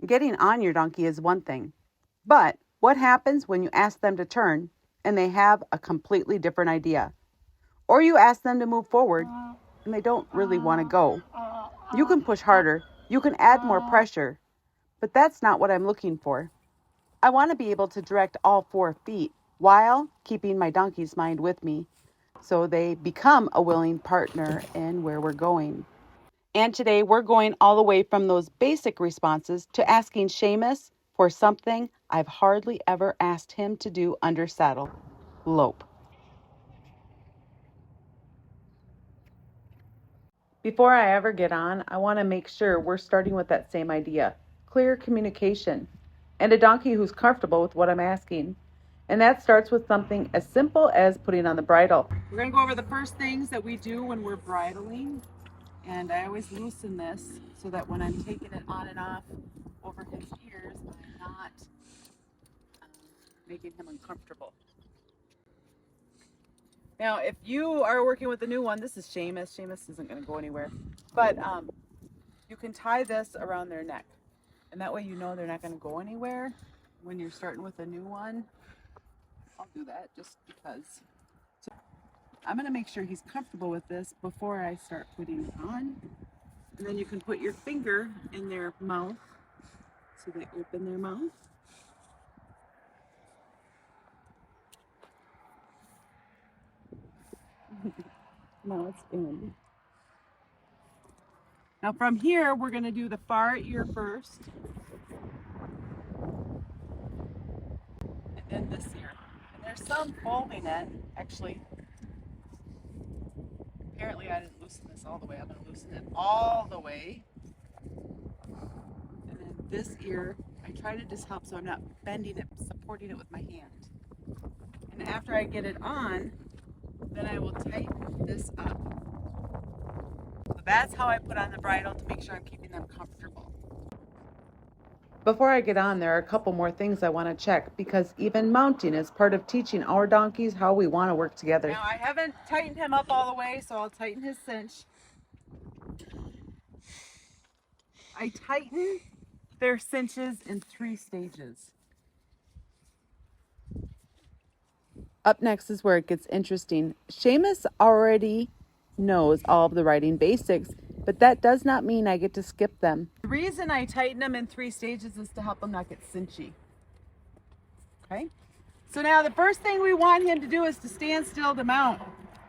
Getting on your donkey is one thing, but what happens when you ask them to turn and they have a completely different idea? Or you ask them to move forward and they don't really want to go. You can push harder, you can add more pressure, but that's not what I'm looking for. I want to be able to direct all 4 feet while keeping my donkey's mind with me so they become a willing partner in where we're going. And today we're going all the way from those basic responses to asking Shamus for something I've hardly ever asked him to do under saddle: lope. Before I ever get on, I want to make sure we're starting with that same idea: clear communication, and a donkey who's comfortable with what I'm asking. And that starts with something as simple as putting on the bridle. We're going to go over the first things that we do when we're bridling. And I always loosen this so that when I'm taking it on and off over his ears, I'm not making him uncomfortable. Now, if you are working with a new one, this is Shamus. Shamus isn't going to go anywhere. But you can tie this around their neck. And that way you know they're not going to go anywhere when you're starting with a new one. I'll do that just because. So I'm going to make sure he's comfortable with this before I start putting it on. And then you can put your finger in their mouth so they open their mouth. Now it's in. Now from here, we're going to do the far ear first. And then this ear. And there's some folding it, actually. Apparently I didn't loosen this all the way. I'm going to loosen it all the way. And then this ear, I try to just help so I'm not bending it, supporting it with my hand. And after I get it on, then I will tighten this up. So that's how I put on the bridle to make sure I'm keeping them comfortable. Before I get on, there are a couple more things I want to check, because even mounting is part of teaching our donkeys how we want to work together. Now I haven't tightened him up all the way, so I'll tighten his cinch. I tighten their cinches in 3 stages. Up next is where it gets interesting. Shamus already knows all of the riding basics, but that does not mean I get to skip them. The reason I tighten them in 3 stages is to help them not get cinchy. Okay? So now the first thing we want him to do is to stand still to mount.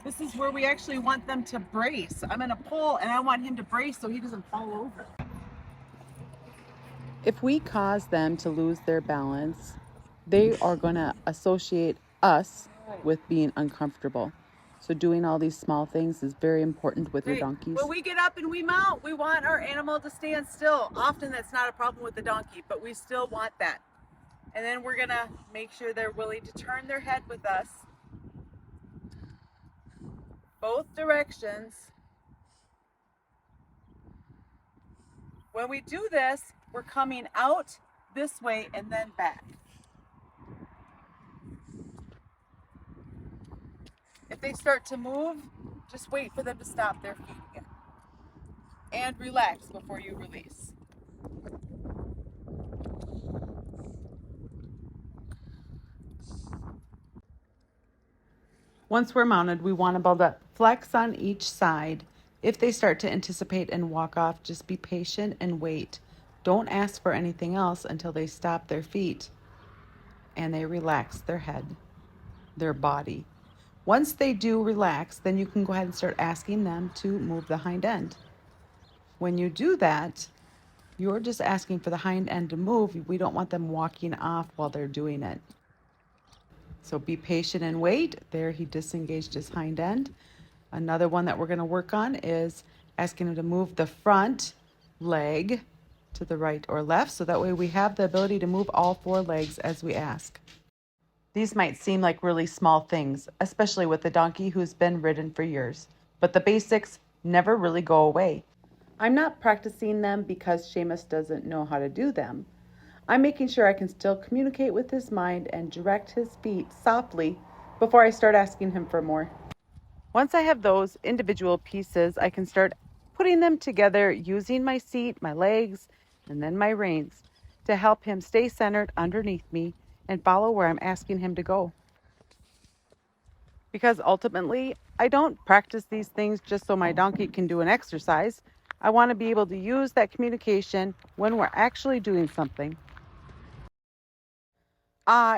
This is where we actually want them to brace. I'm going to pull and I want him to brace so he doesn't fall over. If we cause them to lose their balance, they are going to associate us with being uncomfortable. So doing all these small things is very important with your donkeys. When we get up and we mount, we want our animal to stand still. Often that's not a problem with the donkey, but we still want that. And then we're going to make sure they're willing to turn their head with us, both directions. When we do this, we're coming out this way and then back. If they start to move, just wait for them to stop their feet again. And relax before you release. Once we're mounted, we want to build up flex on each side. If they start to anticipate and walk off, just be patient and wait. Don't ask for anything else until they stop their feet and they relax their head, their body. Once they do relax, then you can go ahead and start asking them to move the hind end. When you do that, you're just asking for the hind end to move. We don't want them walking off while they're doing it. So be patient and wait. There, he disengaged his hind end. Another one that we're going to work on is asking him to move the front leg to the right or left, so that way we have the ability to move all 4 legs as we ask. These might seem like really small things, especially with a donkey who's been ridden for years, but the basics never really go away. I'm not practicing them because Shamus doesn't know how to do them. I'm making sure I can still communicate with his mind and direct his feet softly before I start asking him for more. Once I have those individual pieces, I can start putting them together using my seat, my legs, and then my reins. to help him stay centered underneath me and follow where I'm asking him to go. Because ultimately, I don't practice these things just so my donkey can do an exercise. I want to be able to use that communication when we're actually doing something.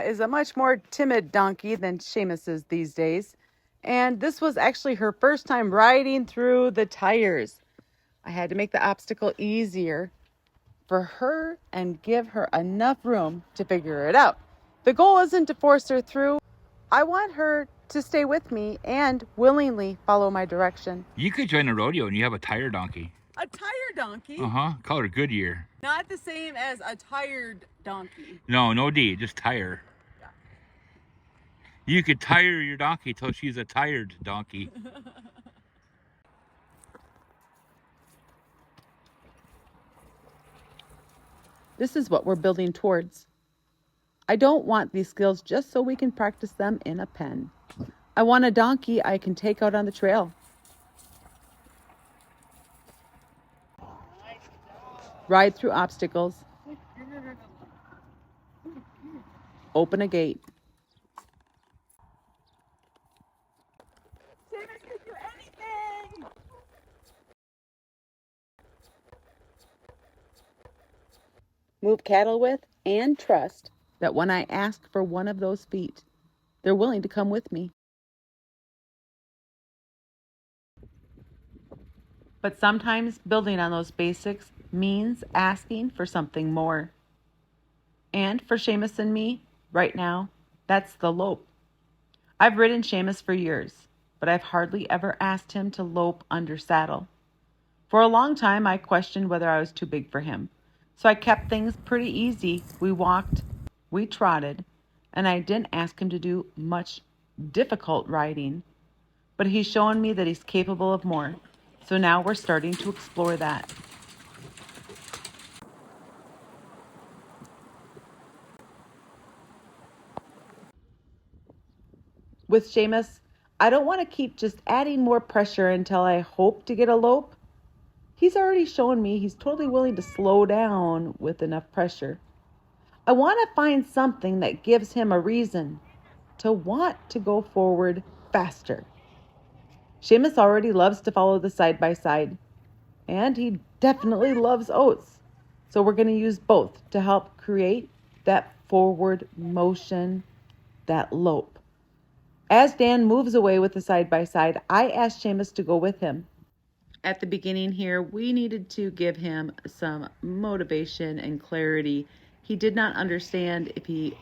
Is a much more timid donkey than Shamus is these days. And this was actually her first time riding through the tires. I had to make the obstacle easier for her and give her enough room to figure it out. The goal isn't to force her through. I want her to stay with me and willingly follow my direction. You could join a rodeo and you have a tire donkey. A tire donkey? Call her Goodyear. Not the same as a tired donkey. No D, just tire. Yeah. You could tire your donkey till she's a tired donkey. This is what we're building towards. I don't want these skills just so we can practice them in a pen. I want a donkey I can take out on the trail. Ride through obstacles. Open a gate. Shamus can do anything! Move cattle with and trust that when I ask for one of those feet, they're willing to come with me. But sometimes building on those basics means asking for something more. And for Shamus and me, right now, that's the lope. I've ridden Shamus for years, but I've hardly ever asked him to lope under saddle. For a long time, I questioned whether I was too big for him. So I kept things pretty easy. We walked, we trotted, and I didn't ask him to do much difficult riding. But he's shown me that he's capable of more. So now we're starting to explore that. With Shamus, I don't want to keep just adding more pressure until I hope to get a lope. He's already shown me he's totally willing to slow down with enough pressure. I want to find something that gives him a reason to want to go forward faster. Shamus already loves to follow the side-by-side, and he definitely loves oats. So we're going to use both to help create that forward motion, that lope. As Dan moves away with the side-by-side, I asked Shamus to go with him. At the beginning here, we needed to give him some motivation and clarity. He did not understand if he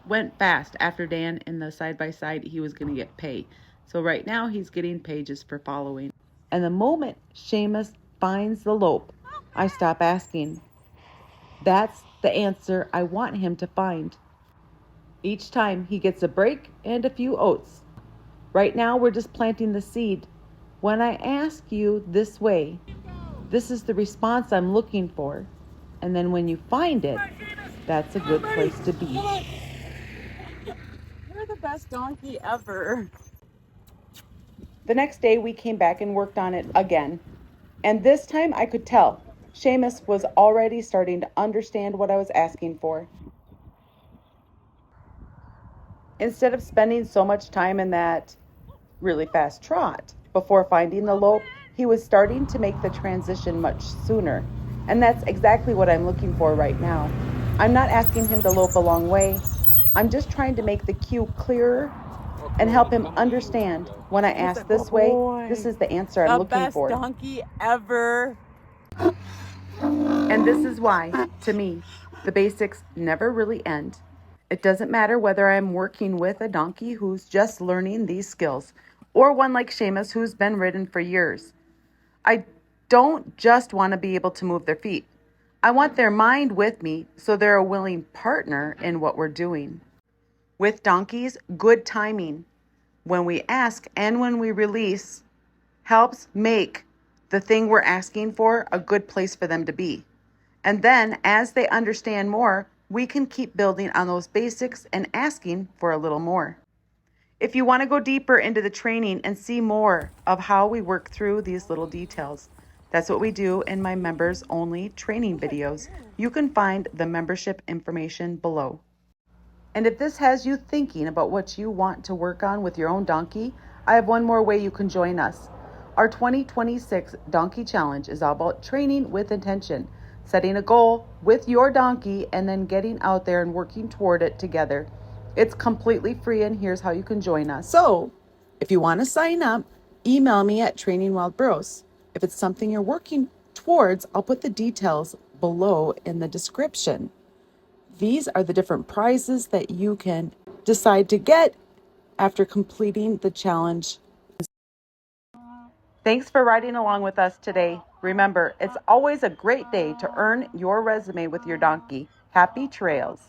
went fast after Dan in the side-by-side, he was going to get pay. So right now, he's getting pay just for following. And the moment Shamus finds the lope, I stop asking. That's the answer I want him to find. Each time he gets a break and a few oats. Right now, we're just planting the seed. When I ask you this way, this is the response I'm looking for. And then when you find it, that's a good place to be. You're the best donkey ever. The next day we came back and worked on it again. And this time I could tell Shamus was already starting to understand what I was asking for. Instead of spending so much time in that really fast trot before finding the lope, he was starting to make the transition much sooner. And that's exactly what I'm looking for right now. I'm not asking him to lope a long way. I'm just trying to make the cue clearer and help him understand when I ask this way, this is the answer I'm looking for. The best donkey ever. And this is why, to me, the basics never really end. It doesn't matter whether I'm working with a donkey who's just learning these skills or one like Shamus who's been ridden for years. I don't just want to be able to move their feet. I want their mind with me so they're a willing partner in what we're doing. With donkeys, good timing when we ask and when we release helps make the thing we're asking for a good place for them to be. And then as they understand more, we can keep building on those basics and asking for a little more. If you want to go deeper into the training and see more of how we work through these little details, That's what we do in my members only training videos. You can find the membership information below. And if this has you thinking about what you want to work on with your own donkey, I have one more way you can join us. Our 2026 Donkey Challenge is all about training with intention, setting a goal with your donkey, and then getting out there and working toward it together. It's completely free, and here's how you can join us. So, if you want to sign up, email me at Training Wild Burros. If it's something you're working towards, I'll put the details below in the description. These are the different prizes that you can decide to get after completing the challenge. Thanks for riding along with us today. Remember, it's always a great day to earn your resume with your donkey. Happy trails.